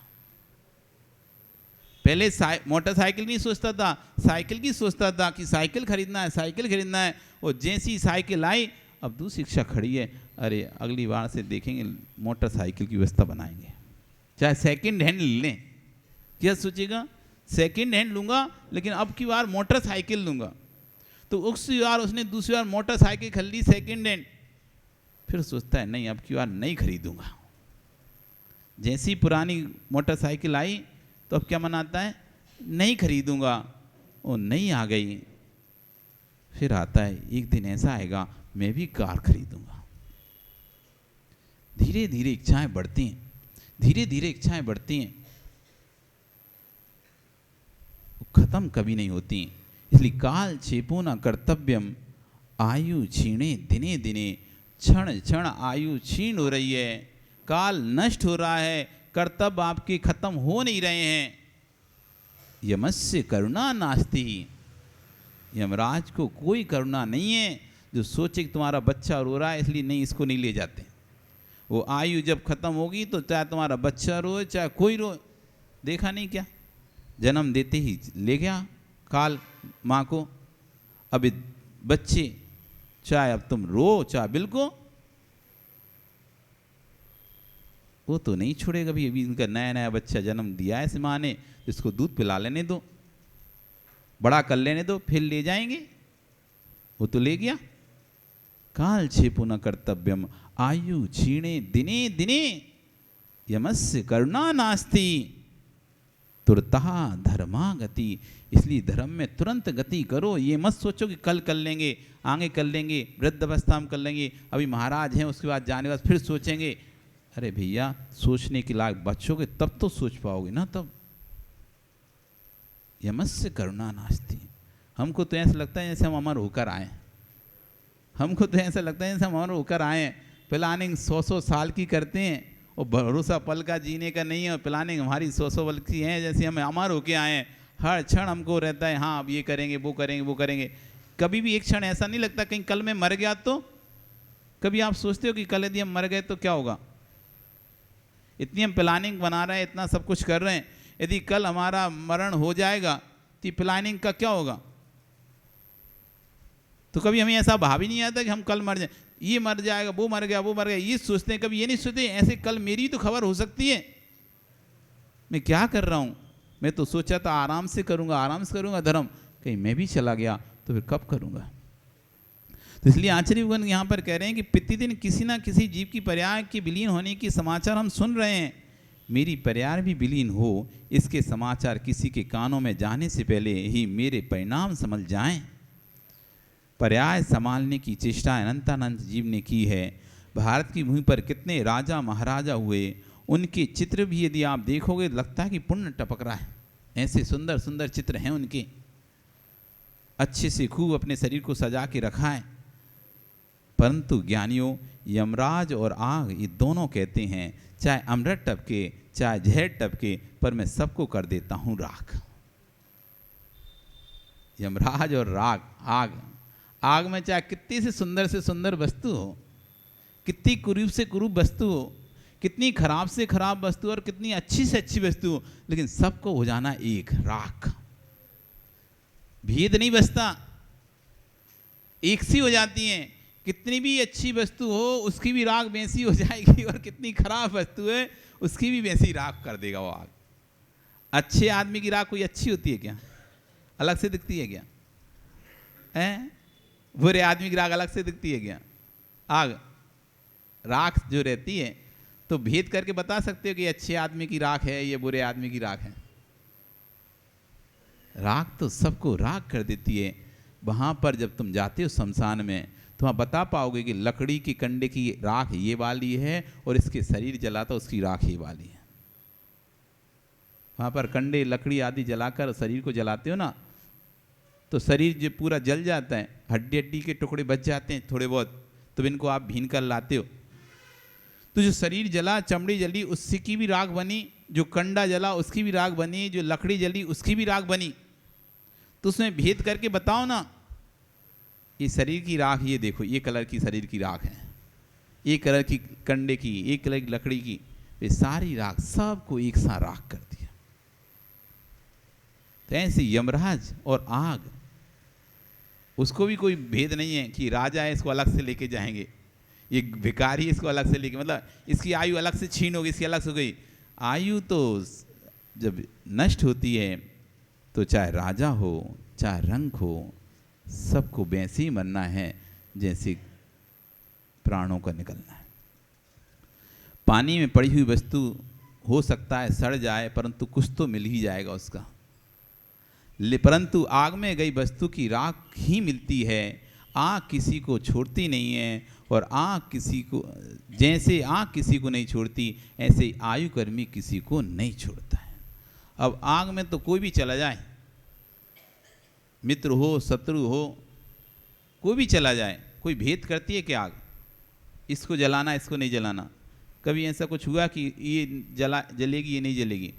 पहले मोटरसाइकिल नहीं सोचता था, साइकिल की सोचता था कि साइकिल खरीदना है, साइकिल खरीदना है। और जैसी साइकिल आई, अब दूसरी इच्छा खड़ी है, अरे अगली बार से देखेंगे मोटरसाइकिल की व्यवस्था बनाएंगे, चाहे सेकंड हैंड लें। क्या सोचेगा? सेकंड हैंड लूंगा, लेकिन अब की बार मोटरसाइकिल लूंगा। तो उसी बार उसने दूसरी बार मोटरसाइकिल खरीदी सेकंड हैंड, फिर सोचता है नहीं अब की बार नहीं खरीदूंगा। जैसी पुरानी मोटरसाइकिल आई तो अब क्या मनाता है? नहीं खरीदूंगा। वो नहीं आ गई, फिर आता है एक दिन ऐसा आएगा मैं भी कार खरीदूंगा। धीरे धीरे इच्छाएं बढ़ती हैं, धीरे धीरे इच्छाएं बढ़ती हैं, खत्म कभी नहीं होती। इसलिए काल क्षेपो न कर्तव्यम आयु क्षीणे दिने दिने। क्षण क्षण आयु क्षीण हो रही है, काल नष्ट हो रहा है, कर्तव्य आपके खत्म हो नहीं रहे हैं। यमस्य करुणा नास्ति। यमराज को कोई करुणा नहीं है, जो सोचे कि तुम्हारा बच्चा रो रहा है इसलिए नहीं इसको नहीं ले जाते। वो आयु जब खत्म होगी तो चाहे तुम्हारा बच्चा रोए चाहे कोई रोए, देखा नहीं क्या? जन्म देते ही ले गया काल माँ को। अब बच्चे चाहे अब तुम रो चाहे बिल्को, वो तो नहीं छोड़ेगा भी। अभी इनका नया नया बच्चा जन्म दिया है इस माँ ने, इसको दूध पिला लेने दो, बड़ा कर लेने दो, फिर ले जाएंगे। वो तो ले गया। काल क्षेपो न कर्तव्यम आयु क्षीणे दिने दिने यमस्य करुणा नास्ति तुरतः धर्मागति। इसलिए धर्म में तुरंत गति करो। ये मत सोचो कि कल कर लेंगे, आगे कर लेंगे, वृद्ध अवस्था में कर लेंगे, अभी महाराज हैं उसके बाद जाने के बाद फिर सोचेंगे। अरे भैया, सोचने के लायक बच्चोगे तब तो सोच पाओगे ना। तब यमस्य करुणा नास्ति। हमको तो ऐसा लगता है जैसे हम अमर होकर आए, हमको तो ऐसा लगता है जैसे हम और होकर आए हैं। प्लानिंग 100 साल की करते हैं और भरोसा पल का जीने का नहीं है, और प्लानिंग हमारी 100 पल की है, जैसे हम अमर होके आए हैं। हर क्षण हमको रहता है हाँ अब ये करेंगे वो करेंगे वो करेंगे। कभी भी एक क्षण ऐसा नहीं लगता कहीं कल मैं मर गया तो? कभी आप सोचते हो कि कल यदि हम मर गए तो क्या होगा? इतनी हम प्लानिंग बना रहे हैं, इतना सब कुछ कर रहे हैं, यदि कल हमारा मरण हो जाएगा तो प्लानिंग का क्या होगा? तो कभी हमें ऐसा भाव ही नहीं आता कि हम कल मर जाए, ये मर जाएगा, वो मर गया, वो मर गया, ये सोचते हैं। कभी ये नहीं सोचते ऐसे कल मेरी तो खबर हो सकती है, मैं क्या कर रहा हूँ? मैं तो सोचा था आराम से करूँगा धर्म, कहीं मैं भी चला गया तो फिर कब करूँगा? तो इसलिए आचार्यगण यहाँ पर कह रहे हैं कि प्रतिदिन किसी ना किसी जीव की पर्याय के विलीन होने की समाचार हम सुन रहे हैं। मेरी पर्याय भी विलीन हो, इसके समाचार किसी के कानों में जाने से पहले ही मेरे परिणाम समझ जाएं। पर्याय संभालने की चेष्टा अनंतानंद जीव ने की है। भारत की भूमि पर कितने राजा महाराजा हुए, उनके चित्र भी यदि आप देखोगे लगता है कि पुण्य टपक रहा है। ऐसे सुंदर सुंदर चित्र हैं उनके, अच्छे से खूब अपने शरीर को सजा के रखा है। परंतु ज्ञानियों यमराज और आग ये दोनों कहते हैं चाहे अमृत टपके चाहे जहर टपके, पर मैं सबको कर देता हूं राख। यमराज और राग, आग में चाहे कितनी से सुंदर वस्तु हो, कितनी कुरूप से कुरूप वस्तु हो, कितनी खराब से खराब वस्तु और कितनी अच्छी से अच्छी वस्तु हो, लेकिन सबको हो जाना एक, राख। भेद नहीं बचता, एक सी हो जाती हैं। कितनी भी अच्छी वस्तु हो उसकी भी राख वैसी हो जाएगी, और कितनी खराब वस्तु है उसकी भी वैसी राख कर देगा वो आग। अच्छे आदमी की राख कोई अच्छी होती है क्या? अलग से दिखती है क्या? बुरे आदमी की राख अलग से दिखती है क्या? आग राख जो रहती है तो भेद करके बता सकते हो कि अच्छे आदमी की राख है ये बुरे आदमी की राख है? राख तो सबको राख कर देती है। वहां पर जब तुम जाते हो शमशान में तो आप बता पाओगे कि लकड़ी के कंडे की राख ये वाली है और इसके शरीर जलाता उसकी राख ये वाली है। वहां पर कंडे लकड़ी आदि जलाकर शरीर को जलाते हो ना, तो शरीर जो पूरा जल जाता है, हड्डी हड्डी के टुकड़े बच जाते हैं थोड़े बहुत, तो इनको आप भीन कर लाते हो। तो जो शरीर जला, चमड़ी जली, उसकी भी राख बनी, जो कंडा जला उसकी भी राख बनी, जो लकड़ी जली उसकी भी राख बनी। तो उसमें भेद करके बताओ ना, ये शरीर की राख ये देखो, ये कलर की शरीर की राख है, एक कलर की कंडे की, एक कलर की लकड़ी की, ये सारी राख सबको एक साथ राख कर दिया। तो ऐसे यमराज और आग, उसको भी कोई भेद नहीं है कि राजा है इसको अलग से लेके जाएंगे, ये भिखारी इसको अलग से लेके, मतलब इसकी आयु अलग से छीन होगी, इसकी अलग से हो गई। आयु तो जब नष्ट होती है तो चाहे राजा हो चाहे रंक हो, सबको वैसे ही मरना है जैसे प्राणों का निकलना है। पानी में पड़ी हुई वस्तु हो सकता है सड़ जाए, परंतु कुछ तो मिल ही जाएगा उसका। परंतु आग में गई वस्तु की राख ही मिलती है। आग किसी को छोड़ती नहीं है, और आग किसी को, जैसे आग किसी को नहीं छोड़ती ऐसे आयु कर्मी किसी को नहीं छोड़ता है। अब आग में तो कोई भी चला जाए, मित्र हो शत्रु हो, कोई भी चला जाए, कोई भेद करती है कि आग इसको जलाना इसको नहीं जलाना? कभी ऐसा कुछ हुआ कि ये जलेगी ये नहीं जलेगी?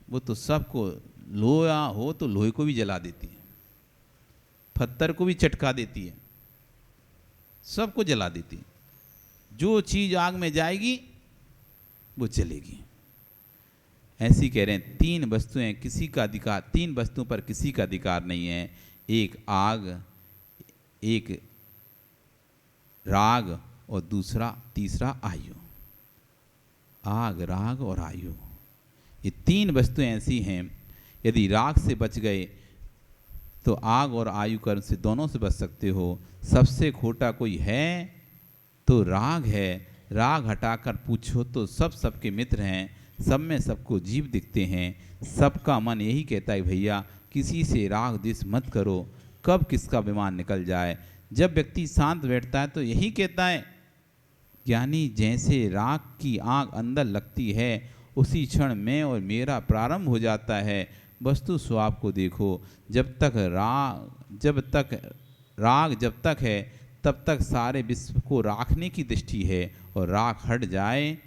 वो तो सबको, लोहा हो तो लोहे को भी जला देती है, पत्थर को भी चटका देती है, सबको जला देती है। जो चीज आग में जाएगी वो जलेगी। ऐसी कह रहे हैं तीन वस्तुएं किसी का अधिकार, तीन वस्तुओं पर किसी का अधिकार नहीं है। एक आग, एक राग और तीसरा आयु। आग, राग और आयु, ये तीन वस्तुएं ऐसी हैं, यदि राग से बच गए तो आग और आयु कर्म से दोनों से बच सकते हो। सबसे खोटा कोई है तो राग है। राग हटाकर पूछो तो सब सबके मित्र हैं, सब में सबको जीव दिखते हैं। सबका मन यही कहता है भैया किसी से राग द्वेष मत करो, कब किसका विमान निकल जाए। जब व्यक्ति शांत बैठता है तो यही कहता है ज्ञानी, जैसे राग की आग अंदर लगती है उसी क्षण मैं और मेरा प्रारंभ हो जाता है। वस्तु स्वभाव को देखो, जब तक राग जब तक है तब तक सारे विश्व को राखने की दृष्टि है, और राख हट जाए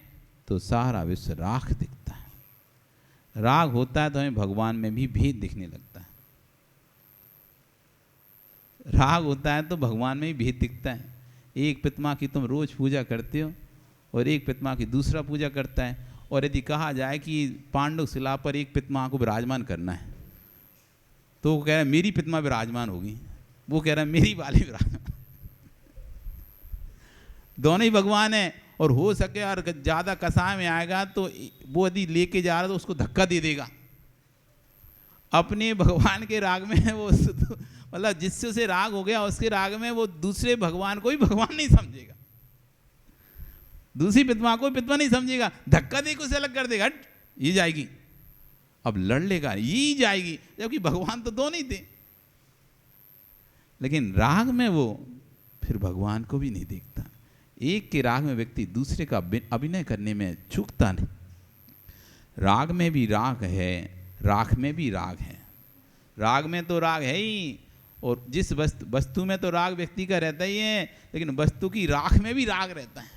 तो सारा विश्व राख दिखता है। राग होता है तो हमें भगवान में भी भेद दिखने लगता है। राग होता है तो भगवान में भी भेद दिखता है। एक प्रतिमा की तुम रोज पूजा करते हो और एक प्रतिमा की दूसरा पूजा करता है, और यदि कहा जाए कि पांडव शिला पर एक प्रतिमा को विराजमान करना है, तो वो कह रहा है मेरी प्रतिमा विराजमान होगी, वो कह रहा है मेरी वाली विराजमान। दोनों ही भगवान है, और हो सके और ज़्यादा कसाय में आएगा तो वो यदि लेके जा रहा है तो उसको धक्का दे देगा। अपने भगवान के राग में वो मतलब जिससे उसे राग हो गया उसके राग में वो दूसरे भगवान को भी भगवान नहीं समझेगा, दूसरी प्रतिमा को प्रतिमा नहीं समझेगा, धक्का दे के उसे अलग कर देगा, हट ये जाएगी, अब लड़ लेगा ये जाएगी, जबकि भगवान तो दोनों ही थे। लेकिन राग में वो फिर भगवान को भी नहीं देखता। एक के राग में व्यक्ति दूसरे का अभिनय करने में चूकता नहीं। राग में भी राग है, राख में भी राग है। राग में तो राग है ही, और जिस वस्तु में तो राग व्यक्ति का रहता ही है, लेकिन वस्तु की राख में भी राग रहता है।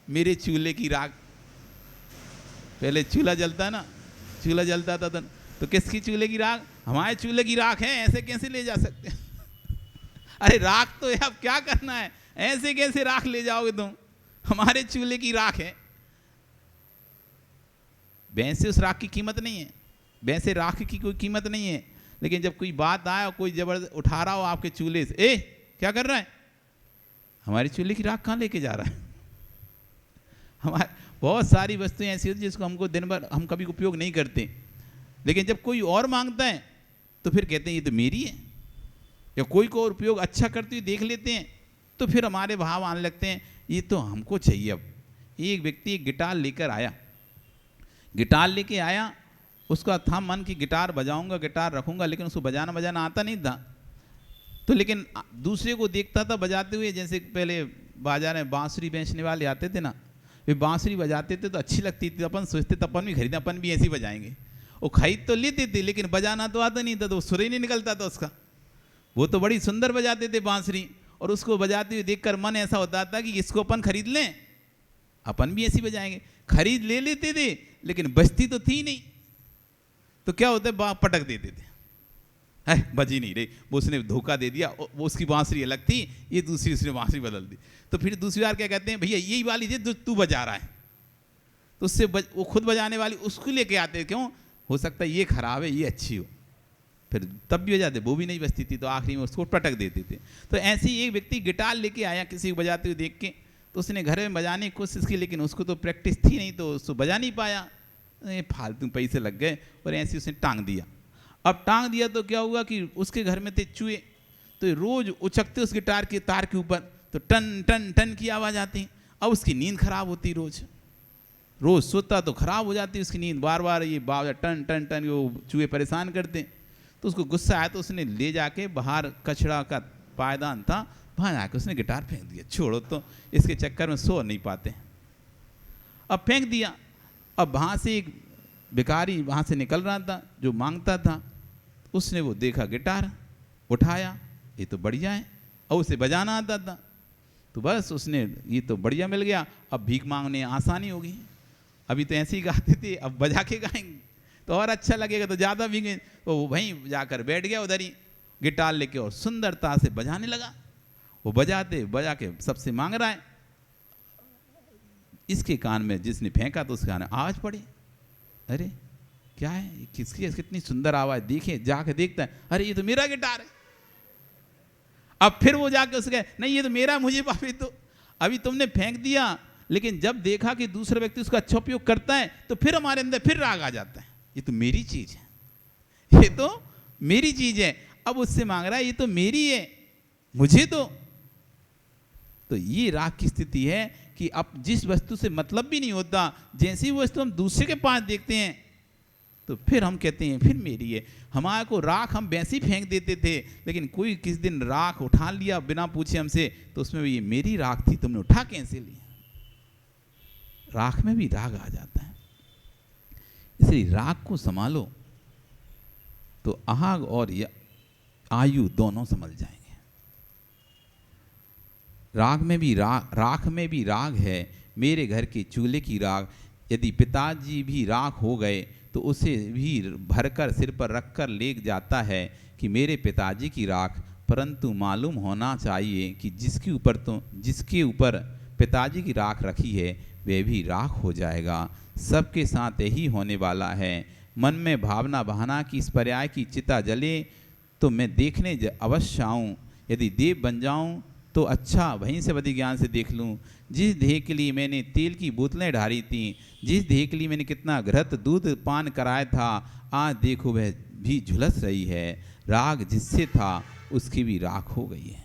मेरे चूल्हे की राग, पहले चूल्हा जलता ना, चूल्हा जलता था तो किसकी चूल्हे की राग? हमारे चूल्हे की राख है, ऐसे कैसे ले जा सकते हैं? अरे राख तो है, अब क्या करना है, ऐसे कैसे राख ले जाओगे तुम? हमारे चूल्हे की राख है। वैसे उस राख की कीमत नहीं है, वैसे राख की कोई कीमत नहीं है, लेकिन जब कोई बात आए और कोई जबरदस्त उठा रहा हो आपके चूल्हे से, ए क्या कर रहा है? हमारी चूल्हे की राख कहाँ लेके जा रहा है? हमारे बहुत सारी वस्तुएं ऐसी होती हैं जिसको हमको दिन भर हम कभी उपयोग नहीं करते, लेकिन जब कोई और मांगता है तो फिर कहते हैं ये तो मेरी है, या कोई को और उपयोग अच्छा करते हुए देख लेते हैं तो फिर हमारे भाव आने लगते हैं ये तो हमको चाहिए। अब एक व्यक्ति एक गिटार लेकर आया, गिटार लेके आया, उसका था मन कि गिटार बजाऊंगा, गिटार रखूंगा, लेकिन उसको बजाना आता नहीं था। तो लेकिन दूसरे को देखता था बजाते हुए, जैसे पहले बाजार में बांसुरी बेचने वाले आते थे ना, वे बांसुरी बजाते थे तो अच्छी लगती थी, अपन सोचते थे अपन भी खरीदे, अपन भी ऐसे ही बजाएंगे। वो खरीद तो लेते थे लेकिन बजाना तो आता नहीं था, तो सुर ही नहीं निकलता था उसका। वो तो बड़ी सुंदर बजाते थे बांसुरी, और उसको बजाते हुए देखकर मन ऐसा होता था कि इसको अपन खरीद लें, अपन भी ऐसी बजाएंगे। खरीद ले लेते थे लेकिन बजती तो थी नहीं, तो क्या होता है पटक देते थे, है बजी नहीं रही, वो उसने धोखा दे दिया, वो उसकी बांसुरी अलग थी, ये दूसरी उसने बांसुरी बदल दी। तो फिर दूसरी बार क्या कहते हैं, भैया यही वाली थी जो तू बजा रहा है, तो उससे वो खुद बजाने वाली उसको लेके आते, क्यों हो सकता है ये खराब है ये अच्छी हो, फिर तब भी बजाते, वो भी नहीं बजती थी तो आखिरी में उसको पटक देते थे। तो ऐसे ही एक व्यक्ति गिटार लेके आया किसी को बजाते हुए देख के, तो उसने घर में बजाने की कोशिश की, लेकिन उसको तो प्रैक्टिस थी नहीं तो उसको बजा नहीं पाया, फालतू पैसे लग गए, और ऐसे उसने टांग दिया। अब टांग दिया तो क्या हुआ कि उसके घर में थे चूहे, तो रोज उचकते उस गिटार के तार के ऊपर, तो टन टन टन की आवाज़ आती। अब उसकी नींद खराब होती, रोज रोज सोता तो खराब हो जाती उसकी नींद, बार बार ये बावजा टन टन टन वो चूहे परेशान करते। तो उसको गुस्सा आया तो उसने ले जाके बाहर कचड़ा का पायदान था, वहाँ जाके उसने गिटार फेंक दिया। छोड़ो तो इसके चक्कर में सो नहीं पाते, अब फेंक दिया। अब वहाँ से एक भिखारी वहाँ से निकल रहा था जो मांगता था, उसने वो देखा गिटार, उठाया, ये तो बढ़िया है, और उसे बजाना आता था, तो बस उसने ये तो बढ़िया मिल गया, अब भीख मांगने आसानी होगी। अभी तो ऐसे ही गाते थे, अब बजा के गाएंगे तो और अच्छा लगेगा, तो ज़्यादा भीगे। तो वो वहीं जाकर बैठ गया उधर ही गिटार लेके, और सुंदरता से बजाने लगा। वो बजाते बजा के सबसे मांग रहा है, इसके कान में जिसने फेंका तो उसके कान में आवाज़ पड़ी, अरे क्या है, किसकी कितनी सुंदर आवाज़, देखे जाके देखता है, अरे ये तो मेरा गिटार है। अब फिर वो जाके उसके, नहीं ये तो मेरा, मुझे पापी, तो अभी तुमने फेंक दिया, लेकिन जब देखा कि दूसरा व्यक्ति उसका अच्छा उपयोग करता है तो फिर हमारे अंदर फिर राग आ जाता है, ये तो मेरी चीज़ है, ये तो मेरी चीज़ है। अब उससे मांग रहा है ये तो मेरी है, मुझे तो ये राग की स्थिति है कि अब जिस वस्तु से मतलब भी नहीं होता, जैसी वस्तु हम दूसरे के पास देखते हैं तो फिर हम कहते हैं फिर मेरी है। हमारे को राख हम वैसे ही फेंक देते थे, लेकिन कोई किस दिन राख उठा लिया बिना पूछे हमसे, तो उसमें भी ये मेरी राख थी, तुमने उठा कैसे लिया। राख में भी राग आ जाता है, इसलिए राग को संभालो तो आग और आयु दोनों संभल जाएंगे। राख में भी राग है, मेरे घर के चूल्हे की राख। यदि पिताजी भी राख हो गए तो उसे भी भरकर सिर पर रखकर ले जाता है कि मेरे पिताजी की राख। परंतु मालूम होना चाहिए कि जिसके ऊपर पिताजी की राख रखी है वह भी राख हो जाएगा। सबके साथ यही होने वाला है। मन में भावना बहाना कि इस पर्याय की चिता जले तो मैं देखने अवश्य आऊँ। यदि देव बन जाऊँ तो अच्छा, वहीं से बदी ज्ञान से देख लूँ। जिस देह के लिए मैंने तेल की बोतलें ढारी थीं, जिस देह के लिए मैंने कितना घृत दूध पान कराया था, आज देखो वह भी झुलस रही है। राग जिससे था उसकी भी राख हो गई है।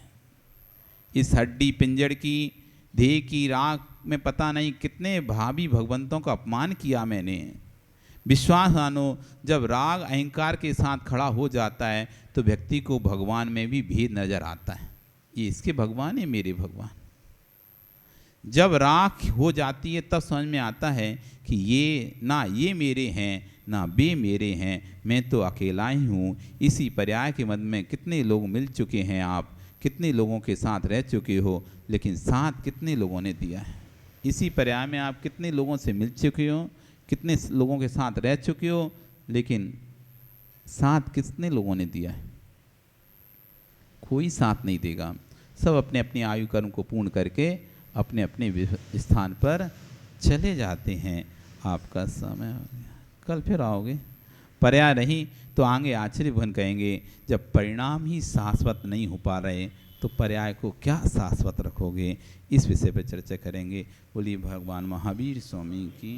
इस हड्डी पिंजड़ की देह की राख में पता नहीं कितने भावी भगवंतों का अपमान किया मैंने। विश्वास मानो, जब राग अहंकार के साथ खड़ा हो जाता है तो व्यक्ति को भगवान में भी भेद नजर आता है। ये इसके भगवान है, मेरे भगवान। जब राख हो जाती है तब समझ में आता है कि ये मेरे हैं ना वे मेरे हैं, मैं तो अकेला ही हूँ। इसी पर्याय के मध्य में कितने लोग मिल चुके हैं, आप कितने लोगों के साथ रह चुके हो, लेकिन साथ कितने लोगों ने दिया है। इसी पर्याय में आप कितने लोगों से मिल चुके हो, कितने लोगों के साथ रह चुके हो, लेकिन साथ कितने लोगों ने दिया है। कोई साथ नहीं देगा। सब अपने अपनी आयु कर्म को पूर्ण करके अपने अपने स्थान पर चले जाते हैं। आपका समय हो गया, कल फिर आओगे। पर्याय नहीं तो आगे आश्चर्य भवन कहेंगे। जब परिणाम ही शाश्वत नहीं हो पा रहे तो पर्याय को क्या शाश्वत रखोगे। इस विषय पर चर्चा करेंगे। बोलिए भगवान महावीर स्वामी की।